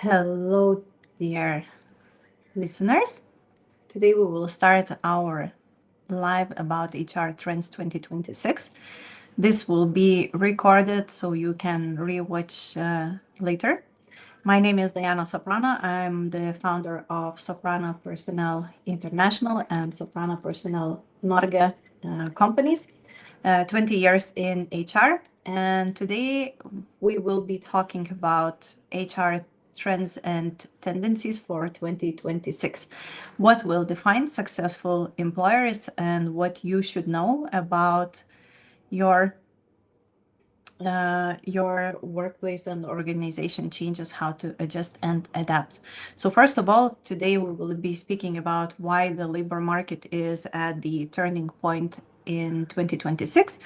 Hello, dear listeners. Today we will start our live about HR Trends 2026. This will be recorded so you can rewatch later. My name is Diana Soprano. I'm the founder of Soprano Personnel International and Soprano Personnel Norge companies, 20 years in HR. And today we will be talking about HR trends and tendencies for 2026. What will define successful employers and what you should know about your workplace and organization changes, how to adjust and adapt. So first of all, today we will be speaking about why the labor market is at the turning point in 2026.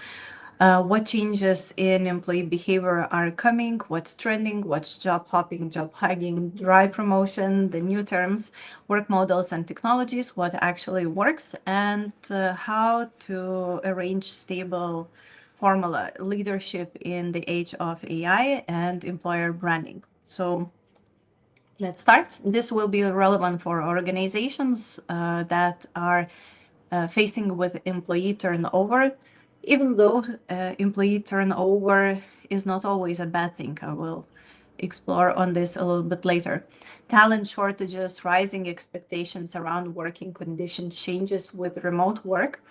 What changes in employee behavior are coming, what's trending, what's job hopping, job hugging, dry promotion, the new terms, work models and technologies, what actually works, and how to arrange stable formula leadership in the age of AI and employer branding. So let's start. This will be relevant for organizations that are facing with employee turnover, even though employee turnover is not always a bad thing. I will explore on this a little bit later. Talent shortages, rising expectations around working condition changes with remote work,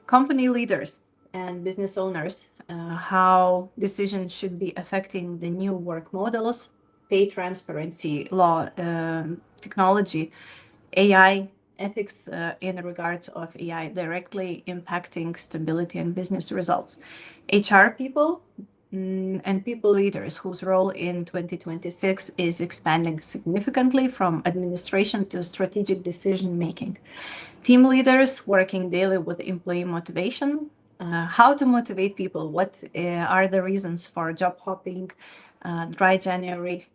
company leaders and business owners, how decisions should be affecting the new work models, pay transparency law, technology, AI, ethics in regards of AI directly impacting stability and business results. HR people and people leaders whose role in 2026 is expanding significantly from administration to strategic decision making. Team leaders working daily with employee motivation, how to motivate people, what are the reasons for job hopping, dry January,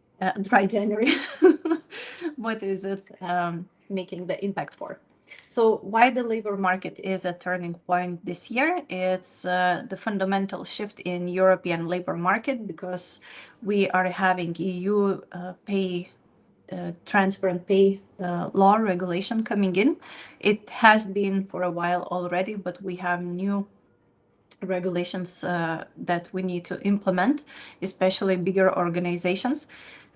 what is it making the impact for? So why the labor market is a turning point this year? It's the fundamental shift in European labor market because we are having EU pay transparent pay law regulation coming in. It has been for a while already, but we have new regulations that we need to implement, especially bigger organizations.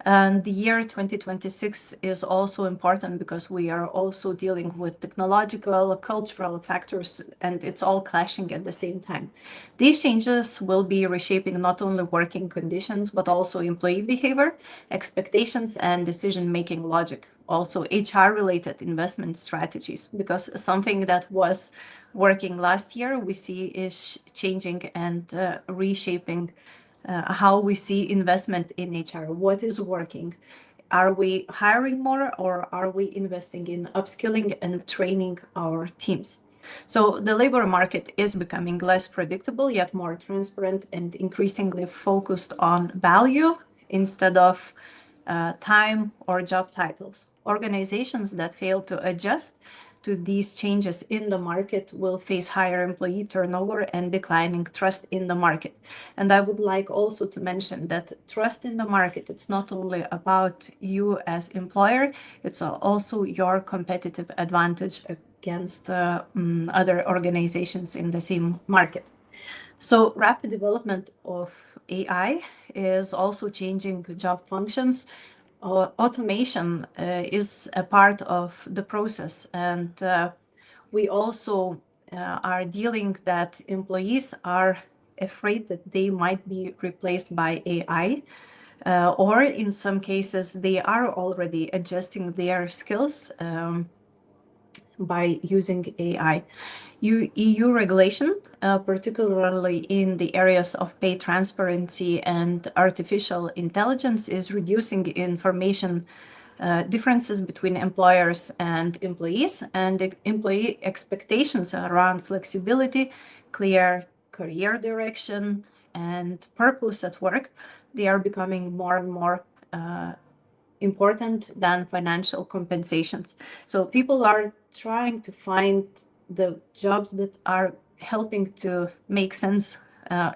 And the year 2026 is also important because we are also dealing with technological, cultural factors, and it's all clashing at the same time. These changes will be reshaping not only working conditions, but also employee behavior, expectations, and decision-making logic. Also HR-related investment strategies, because something that was working last year, we see is changing and reshaping how we see investment in HR. What is working? Are we hiring more or are we investing in upskilling and training our teams? So the labor market is becoming less predictable, yet more transparent and increasingly focused on value instead of time or job titles. Organizations that fail to adjust to these changes in the market will face higher employee turnover and declining trust in the market. And I would like also to mention that trust in the market, it's not only about you as employer, it's also your competitive advantage against other organizations in the same market. So rapid development of AI is also changing job functions. Automation is a part of the process, and we also are dealing that employees are afraid that they might be replaced by AI, or in some cases they are already adjusting their skills by using AI. EU regulation, particularly in the areas of pay transparency and artificial intelligence, is reducing information differences between employers and employees, and employee expectations around flexibility, clear career direction, and purpose at work. They are becoming more and more important than financial compensations. So people are trying to find the jobs that are helping to make sense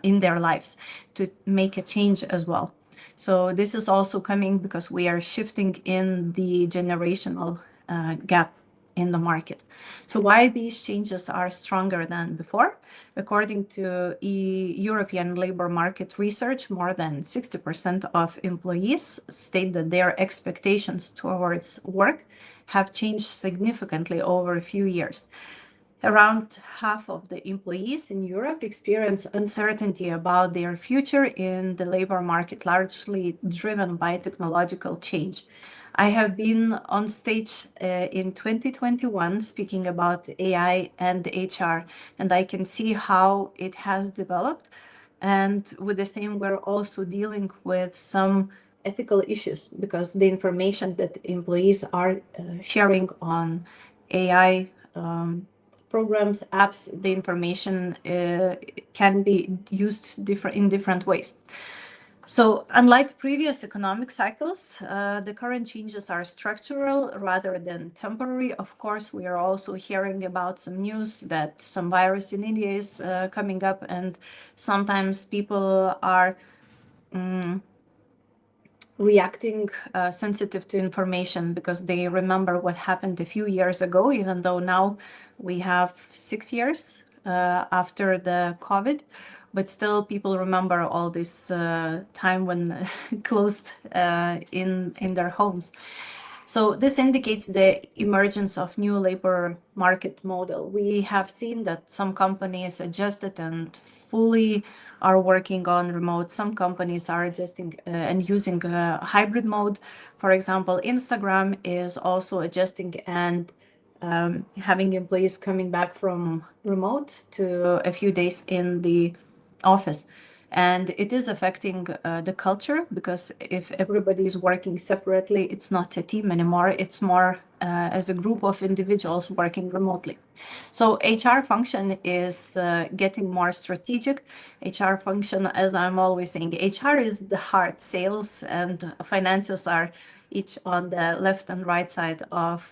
in their lives, to make a change as well. So this is also coming because we are shifting in the generational gap in the market. So why these changes are stronger than before? According to European labor market research, more than 60% of employees state that their expectations towards work have changed significantly over a few years. Around half of the employees in Europe experience uncertainty about their future in the labor market, largely driven by technological change. I have been on stage in 2021 speaking about AI and HR, and I can see how it has developed. And with the same, we're also dealing with some ethical issues because the information that employees are sharing on AI programs, apps, the information can be used in different ways. So unlike previous economic cycles, the current changes are structural rather than temporary. Of course, we are also hearing about some news that some virus in India is coming up, and sometimes people are reacting sensitive to information because they remember what happened a few years ago, even though now we have 6 years after the COVID, but still people remember all this time when closed in their homes. So this indicates the emergence of new labor market model. We have seen that some companies adjusted and fully are working on remote. Some companies are adjusting and using a hybrid mode. For example, Instagram is also adjusting and having employees coming back from remote to a few days in the office. And it is affecting the culture because if everybody is working separately, it's not a team anymore. It's more as a group of individuals working remotely. So HR function is getting more strategic. HR function, as I'm always saying, HR is the heart. Sales and finances are each on the left and right side of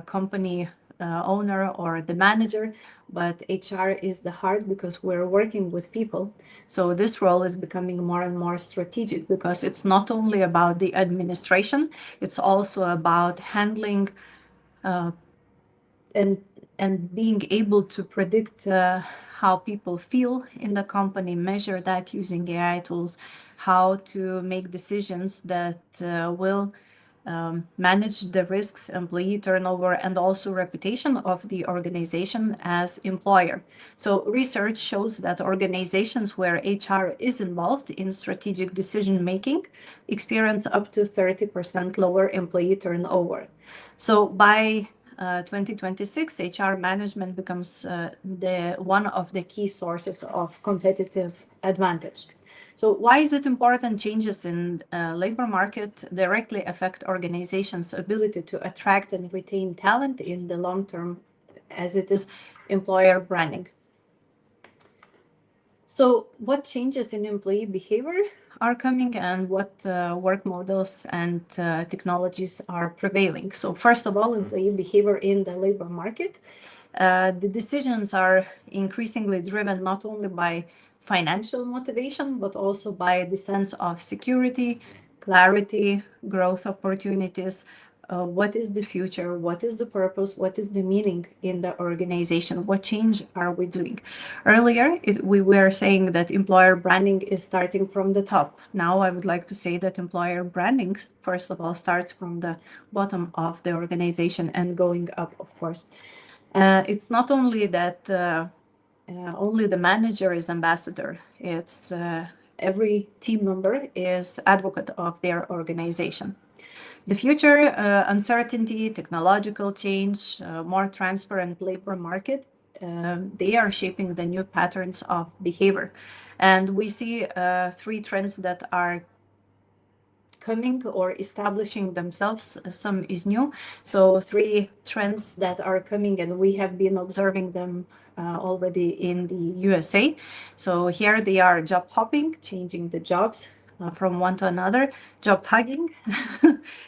company owner or the manager, but HR is the heart because we're working with people. So this role is becoming more and more strategic because it's not only about the administration, it's also about handling and being able to predict how people feel in the company, measure that using AI tools, how to make decisions that will manage the risks, employee turnover, and also reputation of the organization as employer. So research shows that organizations where HR is involved in strategic decision making experience up to 30% lower employee turnover. So by 2026, HR management becomes one of the key sources of competitive advantage. So why is it important? Changes in labor market directly affect organizations' ability to attract and retain talent in the long term, as it is employer branding. So what changes in employee behavior are coming and what work models and technologies are prevailing? So first of all, employee behavior in the labor market. The decisions are increasingly driven not only by financial motivation, but also by the sense of security, clarity, growth opportunities. What is the future? What is the purpose? What is the meaning in the organization? What change are we doing? Earlier, we were saying that employer branding is starting from the top. Now I would like to say that employer branding, first of all, starts from the bottom of the organization and going up, of course. It's not only that only the manager is ambassador. It's every team member is advocate of their organization. The future, uncertainty, technological change, more transparent labor market, they are shaping the new patterns of behavior. And we see 3 trends that are coming or establishing themselves. Some is new. So 3 trends that are coming, and we have been observing them already in the USA. So here they are: job hopping, changing the jobs, from one to another: job hugging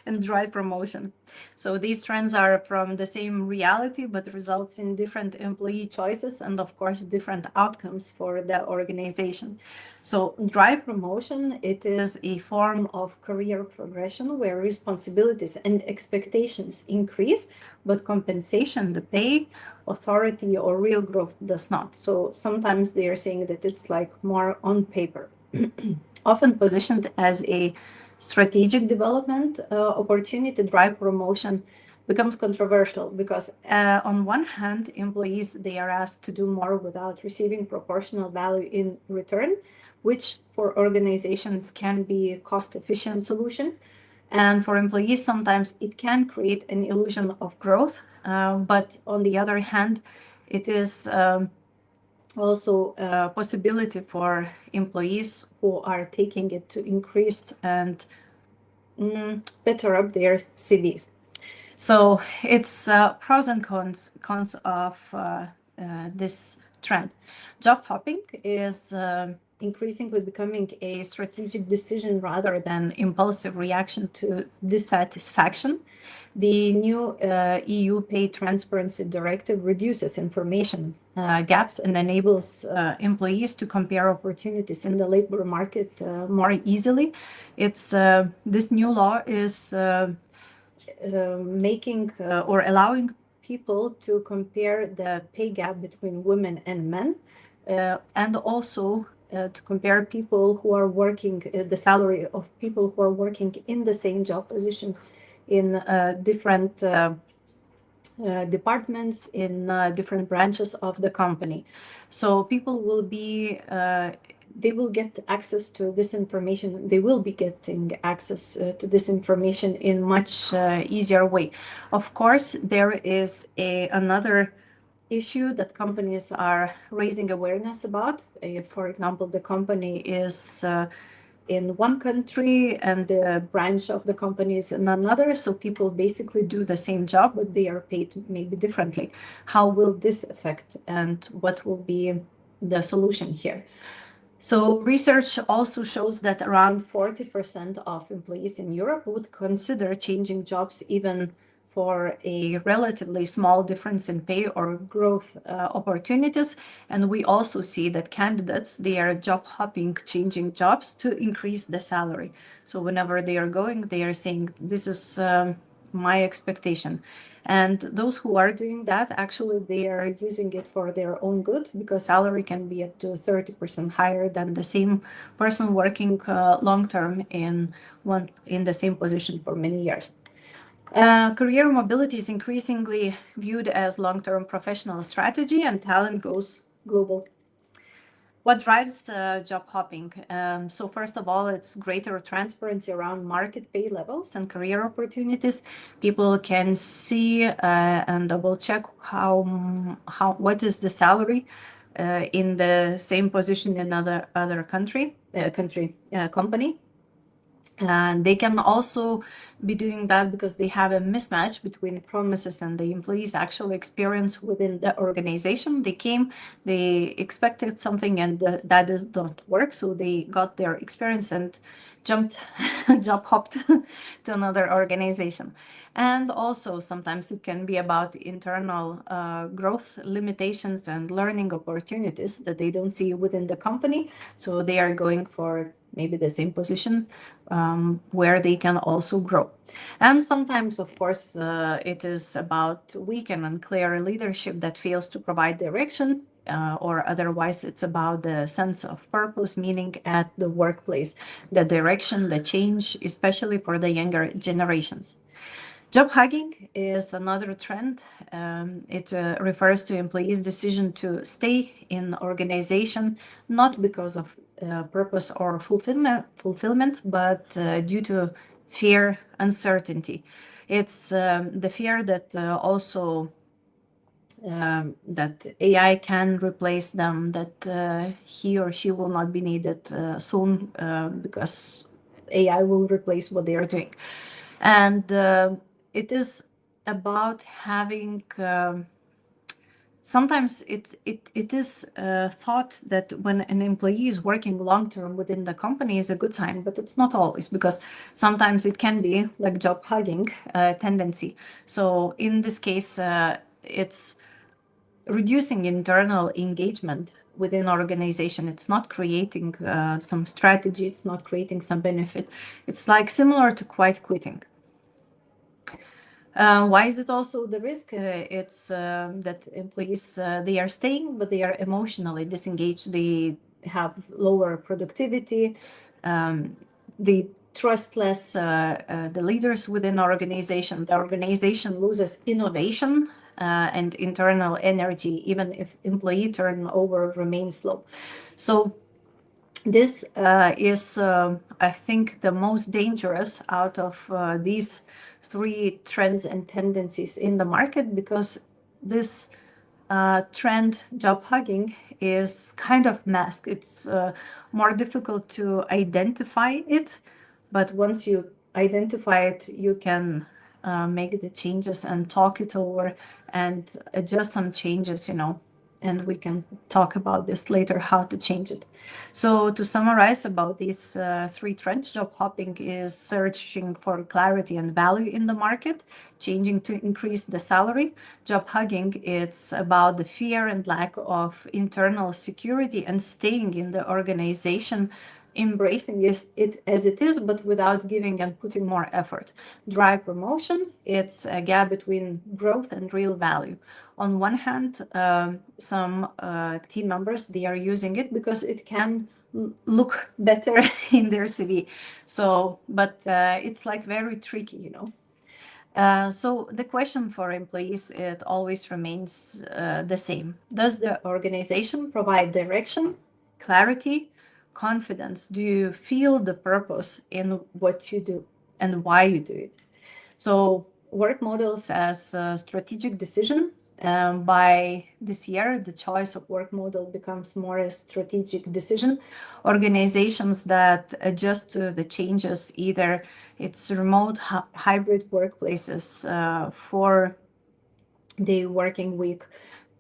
and drive promotion. So these trends are from the same reality, but results in different employee choices and, of course, different outcomes for the organization. So drive promotion, it is a form of career progression where responsibilities and expectations increase, but compensation, the pay, authority, or real growth does not. So sometimes they are saying that it's like more on paper. Often positioned as a strategic development opportunity, drive promotion becomes controversial because on one hand, employees, they are asked to do more without receiving proportional value in return, which for organizations can be a cost-efficient solution. And for employees, sometimes it can create an illusion of growth. But on the other hand, it is also a possibility for employees who are taking it to increase and better up their CVs. So it's pros and cons of this trend. Job hopping is increasingly becoming a strategic decision rather than impulsive reaction to dissatisfaction. The new EU Pay Transparency Directive reduces information gaps and enables employees to compare opportunities in the labor market more easily. It's this new law is making or allowing people to compare the pay gap between women and men, and also to compare people who are working, the salary of people who are working in the same job position in different departments, in different branches of the company. So people will be they will get access to this information. They will be getting access to this information in much easier way. Of course, there is another issue that companies are raising awareness about. For example, the company is in one country and the branch of the company is in another. So people basically do the same job, but they are paid maybe differently. How will this affect and what will be the solution here? So research also shows that around 40% of employees in Europe would consider changing jobs even for a relatively small difference in pay or growth opportunities. And we also see that candidates, they are job hopping, changing jobs to increase the salary. So whenever they are going, they are saying, this is my expectation. And those who are doing that, actually, they are using it for their own good, because salary can be up to 30% higher than the same person working long term in the same position for many years. Career mobility is increasingly viewed as long-term professional strategy, and talent goes global. What drives job hopping? So first of all, it's greater transparency around market pay levels and career opportunities. People can see and double check what is the salary in the same position in other company. They can also be doing that because they have a mismatch between promises and the employees' actual experience within the organization. They came, they expected something, and that don't work. So they got their experience and jumped, job hopped to another organization. And also sometimes it can be about internal growth limitations and learning opportunities that they don't see within the company. So they are going for maybe the same position where they can also grow. And sometimes, of course, it is about weak and unclear leadership that fails to provide direction, or otherwise it's about the sense of purpose, meaning at the workplace, the direction, the change, especially for the younger generations. Job hugging is another trend. It refers to employees' decision to stay in organization, not because of purpose or fulfillment, but due to fear, uncertainty. It's the fear that also that AI can replace them, that he or she will not be needed soon because AI will replace what they are doing. And it is about having sometimes it is thought that when an employee is working long term within the company is a good sign, but it's not always, because sometimes it can be like job hugging tendency. So in this case, it's reducing internal engagement within organization. It's not creating some strategy. It's not creating some benefit. It's like similar to quiet quitting. Why is it also the risk? It's that employees, they are staying, but they are emotionally disengaged. They have lower productivity. They trust less the leaders within organization. The organization loses innovation and internal energy, even if employee turnover remains low. So this is, I think, the most dangerous out of these three trends and tendencies in the market, because this trend, job hugging, is kind of masked. It's more difficult to identify it, but once you identify it, you can make the changes and talk it over and adjust some changes, and we can talk about this later, how to change it. So to summarize about these three trends, job hopping is searching for clarity and value in the market, changing to increase the salary. Job hugging, it's about the fear and lack of internal security and staying in the organization, embracing it as it is, but without giving and putting more effort. Drive promotion, it's a gap between growth and real value. On one hand, some team members, they are using it because it can look better in their CV. So, but it's like very tricky. So the question for employees, it always remains the same. Does the organization provide direction, clarity, confidence? Do you feel the purpose in what you do and why you do it? So work models as a strategic decision. By this year, the choice of work model becomes more a strategic decision. Organizations that adjust to the changes, either it's remote, hybrid workplaces for the working week,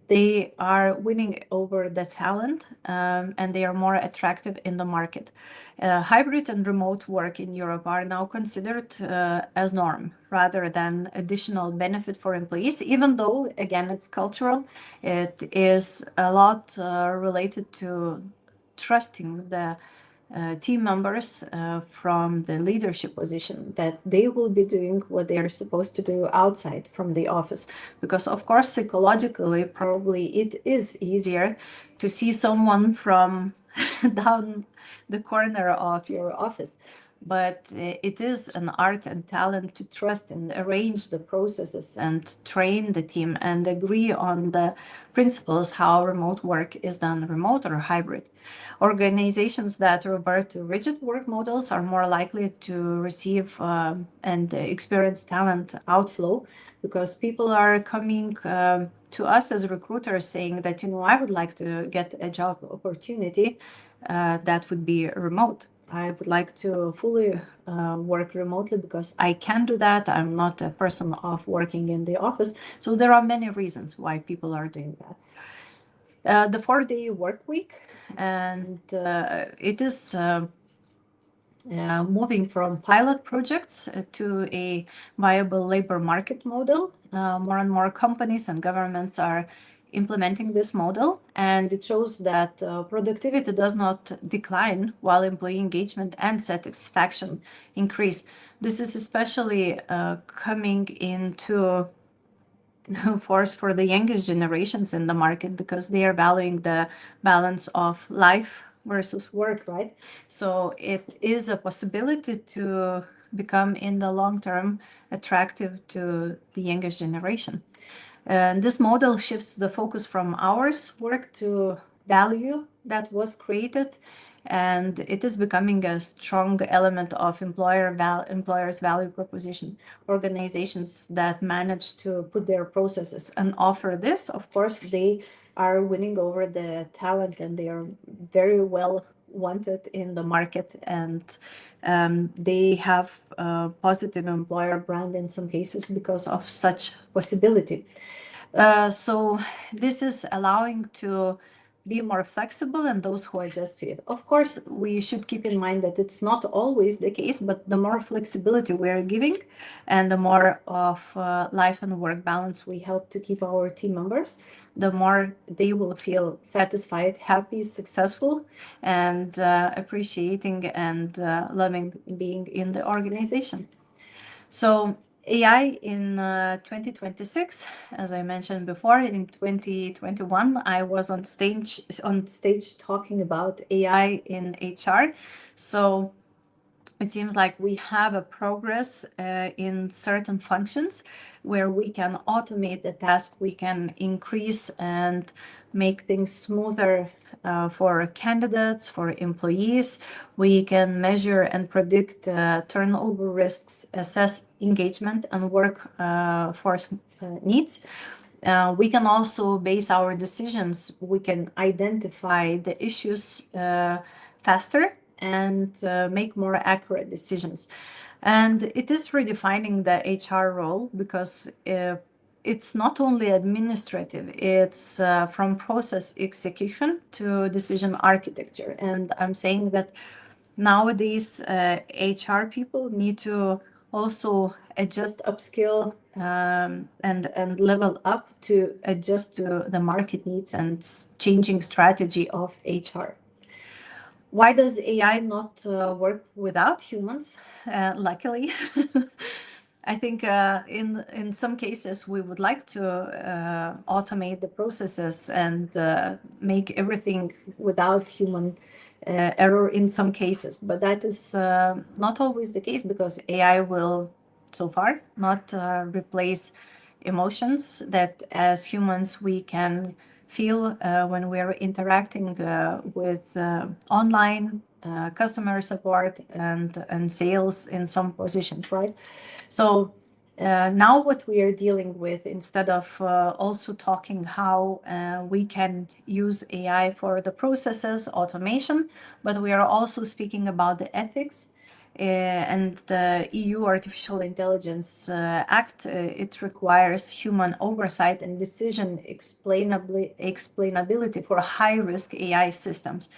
they are winning over the talent, and they are more attractive in the market. Hybrid and remote work in Europe are now considered as norm rather than additional benefit for employees, even though, again, it's cultural. It is a lot related to trusting the team members from the leadership position, that they will be doing what they are supposed to do outside from the office. Because of course, psychologically, probably it is easier to see someone from down the corner of your office. But it is an art and talent to trust and arrange the processes and train the team and agree on the principles how remote work is done, remote or hybrid. Organizations that revert to rigid work models are more likely to receive and experience talent outflow, because people are coming to us as recruiters saying that, I would like to get a job opportunity that would be remote. I would like to fully work remotely because I can do that. I'm not a person of working in the office. So there are many reasons why people are doing that. The 4-day work week, and it is moving from pilot projects to a viable labor market model. More and more companies and governments are implementing this model, and it shows that productivity does not decline while employee engagement and satisfaction increase. This is especially coming into force for the youngest generations in the market, because they are valuing the balance of life versus work, right? So it is a possibility to become in the long term attractive to the youngest generation. And this model shifts the focus from hours work to value that was created, and it is becoming a strong element of employers' value proposition. Organizations that manage to put their processes and offer this, of course, they are winning over the talent, and they are very well wanted in the market, and they have a positive employer brand in some cases because of such possibility. So this is allowing to be more flexible and those who adjust to it. Of course, we should keep in mind that it's not always the case, but the more flexibility we are giving and the more of life and work balance we help to keep our team members, the more they will feel satisfied, happy, successful, and appreciating and loving being in the organization. So AI in 2026, as I mentioned before, in 2021, I was on stage talking about AI in HR. So it seems like we have a progress in certain functions where we can automate the task, we can increase and make things smoother for candidates, for employees. We can measure and predict turnover risks, assess engagement and workforce needs. We can also base our decisions. We can identify the issues faster and make more accurate decisions. And it is redefining the HR role because it's not only administrative, it's from process execution to decision architecture. And I'm saying that nowadays HR people need to also adjust, upskill, and level up to adjust to the market needs and changing strategy of HR. Why does AI not work without humans? Luckily, I think in some cases we would like to automate the processes and make everything without human error in some cases, but that is not always the case because AI will, so far, not replace emotions that as humans we can feel when we're interacting with online customer support and sales in some positions, right? So now what we are dealing with, instead of also talking how we can use AI for the processes, automation, but we are also speaking about the ethics. And the EU Artificial Intelligence Act, it requires human oversight and decision explainability for high-risk AI systems.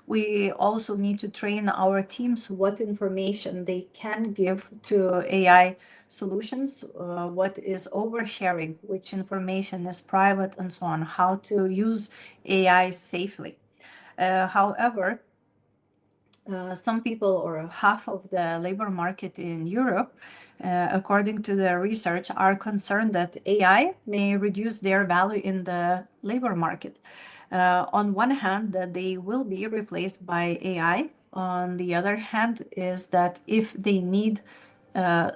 We also need to train our teams what information they can give to AI solutions, what is oversharing, which information is private, and so on, how to use AI safely. However, some people, or half of the labor market in Europe, according to the research, are concerned that AI may reduce their value in the labor market. On one hand, that they will be replaced by AI. On the other hand, is that if they need to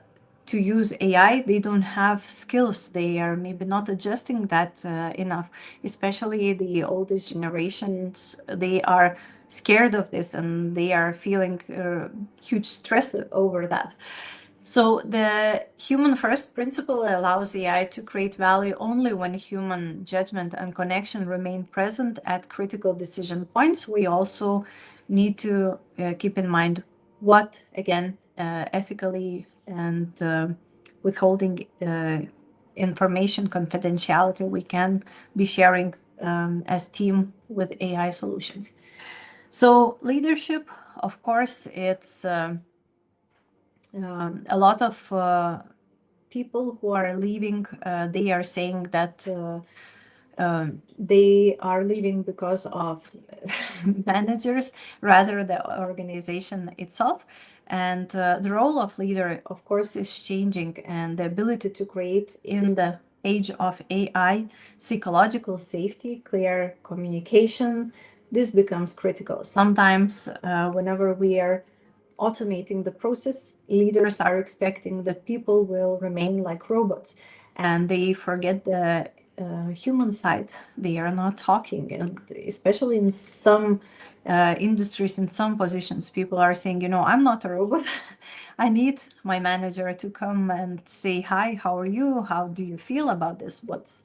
use AI, they don't have skills. They are maybe not adjusting that enough, especially the oldest generations. They are scared of this and they are feeling huge stress over that. So the human first principle allows AI to create value only when human judgment and connection remain present at critical decision points. We also need to keep in mind what, again, ethically and withholding information confidentiality we can be sharing as team with AI solutions. So leadership, of course, it's a lot of people who are leaving. They are saying that they are leaving because of managers rather the organization itself. And the role of leader, of course, is changing, and the ability to create in the age of AI psychological safety, clear communication, this becomes critical. Sometimes whenever we are automating the process, leaders are expecting that people will remain like robots and they forget the human side. They are not talking, and especially in some industries, in some positions, people are saying, I'm not a robot. I need my manager to come and say, hi, how are you? How do you feel about this? What's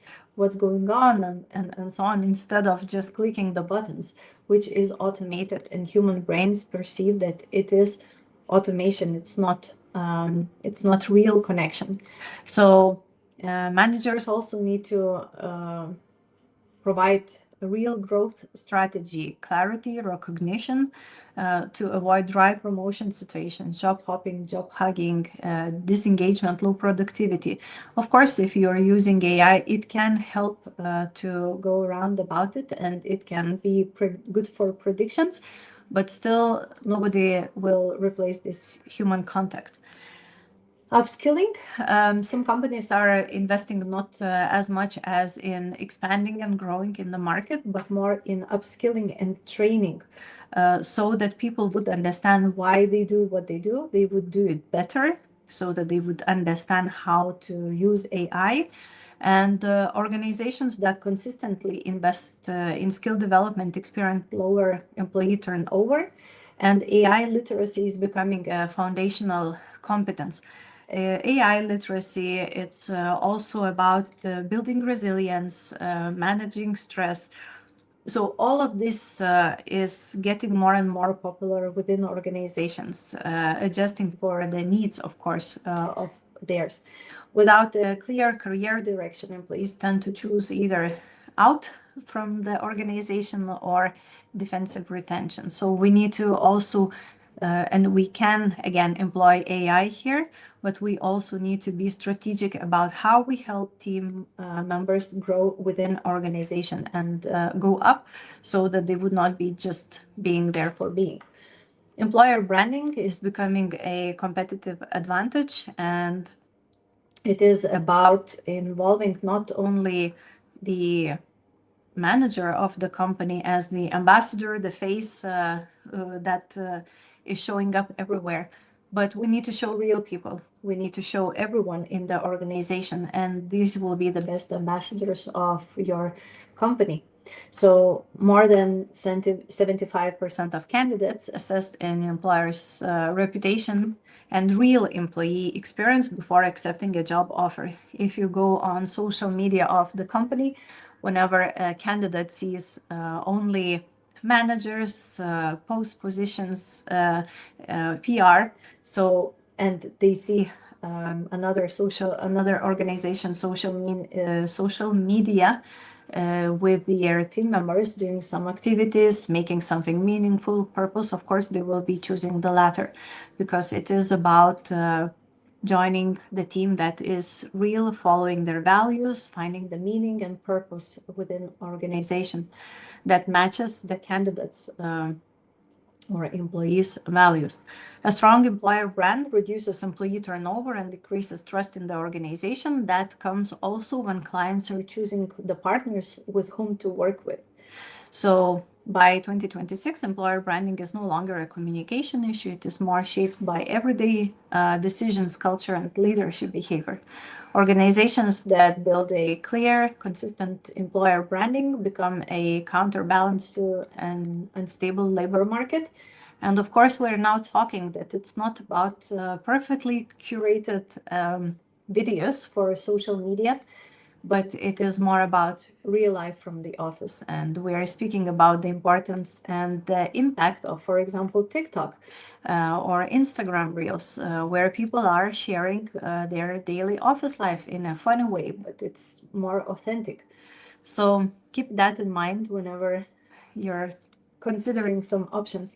going on? And so on, instead of just clicking the buttons, which is automated, and human brains perceive that it is automation. It's not real connection. So Managers also need to provide a real growth strategy, clarity, recognition to avoid dry promotion situations, job hopping, job hugging, disengagement, low productivity. Of course, if you're using AI, it can help to go around about it, and it can be good for predictions, but still nobody will replace this human contact. Upskilling, some companies are investing not as much as in expanding and growing in the market, but more in upskilling and training, so that people would understand why they do what they do. They would do it better, so that they would understand how to use AI. And organizations that consistently invest in skill development experience lower employee turnover, and AI literacy is becoming a foundational competence. AI literacy, it's also about building resilience, managing stress. So all of this is getting more and more popular within organizations, adjusting for the needs, of course, of theirs. Without a clear career direction, employees tend to choose either out from the organization or defensive retention. So we need to also and we can, again, employ AI here, but we also need to be strategic about how we help team members grow within organization and go up, so that they would not be just being there for being. Employer branding is becoming a competitive advantage, and it is about involving not only the manager of the company as the ambassador, the face that is showing up everywhere. But we need to show real people. We need to show everyone in the organization, and these will be the best ambassadors of your company. So more than 75% of candidates assessed an employer's reputation and real employee experience before accepting a job offer. If you go on social media of the company, whenever a candidate sees only managers, post positions, PR, so and they see another organization social media with their team members doing some activities, making something meaningful, purpose, of course, they will be choosing the latter, because it is about joining the team that is real, following their values, finding the meaning and purpose within organization that matches the candidates or employees' values. A strong employer brand reduces employee turnover and decreases trust in the organization. That comes also when clients are choosing the partners with whom to work with. So by 2026, employer branding is no longer a communication issue. It is more shaped by everyday decisions, culture, and leadership behavior. Organizations that build a clear, consistent employer branding become a counterbalance to an unstable labor market. And of course, we're now talking that it's not about perfectly curated videos for social media, but it is more about real life from the office. And we are speaking about the importance and the impact of, for example, TikTok or Instagram Reels, where people are sharing their daily office life in a funny way, but it's more authentic. So keep that in mind whenever you're considering some options.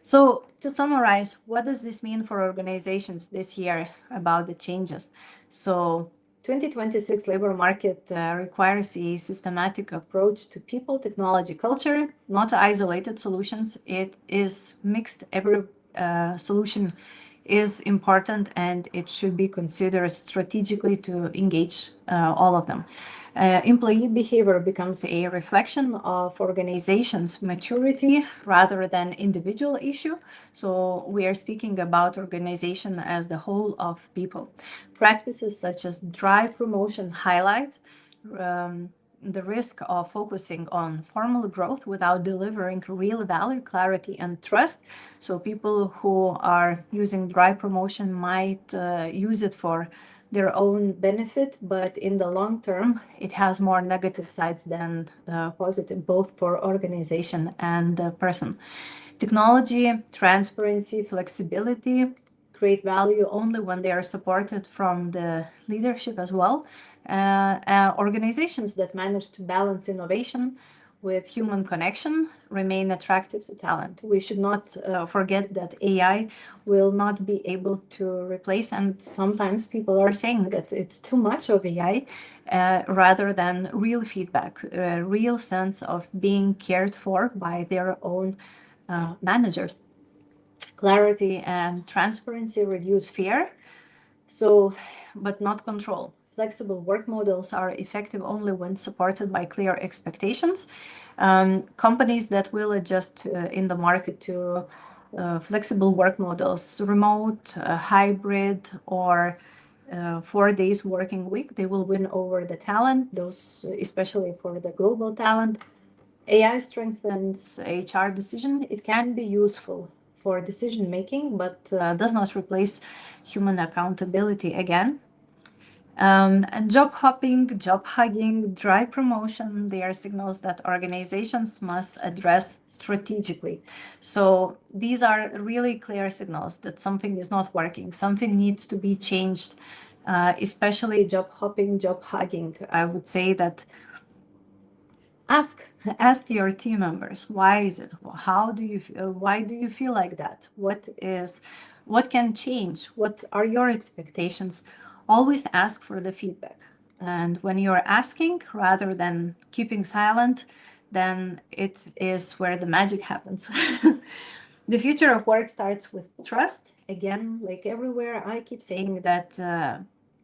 So to summarize, what does this mean for organizations this year about the changes? So 2026 labor market requires a systematic approach to people, technology, culture, not isolated solutions. It is mixed. Every solution is important, and it should be considered strategically to engage all of them. Employee behavior becomes a reflection of organization's maturity rather than individual issue. So we are speaking about organization as the whole of people. Practices such as drive promotion highlight the risk of focusing on formal growth without delivering real value, clarity, and trust. So people who are using drive promotion might use it for their own benefit, but in the long term, it has more negative sides than positive, both for organization and person. Technology, transparency, flexibility, create value only when they are supported from the leadership as well. Organizations that manage to balance innovation with human connection remain attractive to talent. We should not forget that AI will not be able to replace, and sometimes people are saying that it's too much of AI rather than real feedback, a real sense of being cared for by their own managers. Clarity and transparency reduce fear, but not control. Flexible work models are effective only when supported by clear expectations. Companies that will adjust in the market to flexible work models, remote, hybrid, or 4 days working week, they will win over the talent, those especially for the global talent. AI strengthens HR decision. It can be useful for decision making, but does not replace human accountability again. And job hopping, job hugging, dry promotion, they are signals that organizations must address strategically. So these are really clear signals that something is not working, something needs to be changed, especially job hopping, job hugging. I would say that ask your team members, why is it, why do you feel like that, what can change, what are your expectations. Always ask for the feedback, and when you're asking rather than keeping silent, then it is where the magic happens. The future of work starts with trust. Again, like everywhere, I keep saying that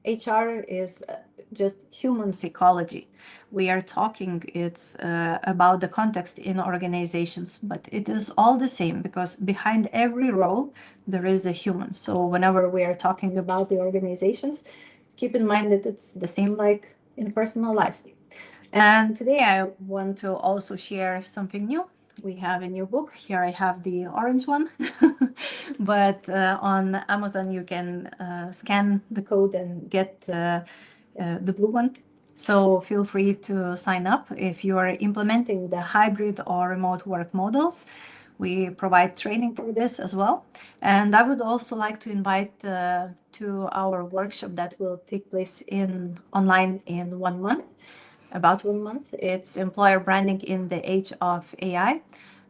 HR is just human psychology. We are talking, it's about the context in organizations, but it is all the same because behind every role, there is a human. So whenever we are talking about the organizations, keep in mind that it's the same like in personal life. And today I want to also share something new. We have a new book. Here I have the orange one, but on Amazon you can scan the code and get the blue one. So feel free to sign up if you are implementing the hybrid or remote work models. We provide training for this as well. And I would also like to invite to our workshop that will take place online in 1 month. About 1 month. It's employer branding in the age of AI.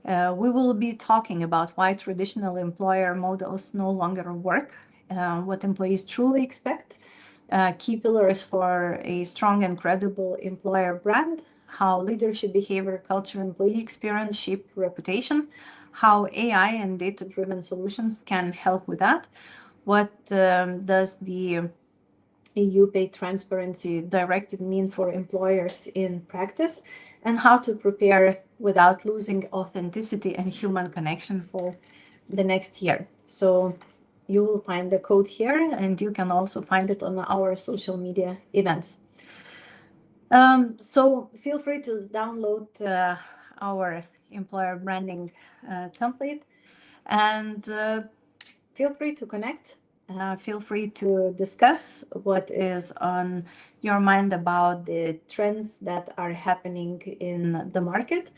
We will be talking about why traditional employer models no longer work, what employees truly expect, key pillars for a strong and credible employer brand, how leadership, behavior, culture, employee experience shape reputation, how AI and data-driven solutions can help with that, what does the EU Pay Transparency Directive mean for employers in practice, and how to prepare without losing authenticity and human connection for the next year. So you will find the code here, and you can also find it on our social media events. So feel free to download our employer branding template, and feel free to connect. Feel free to discuss what is on your mind about the trends that are happening in the market.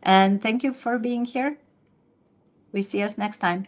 And thank you for being here. We see us next time.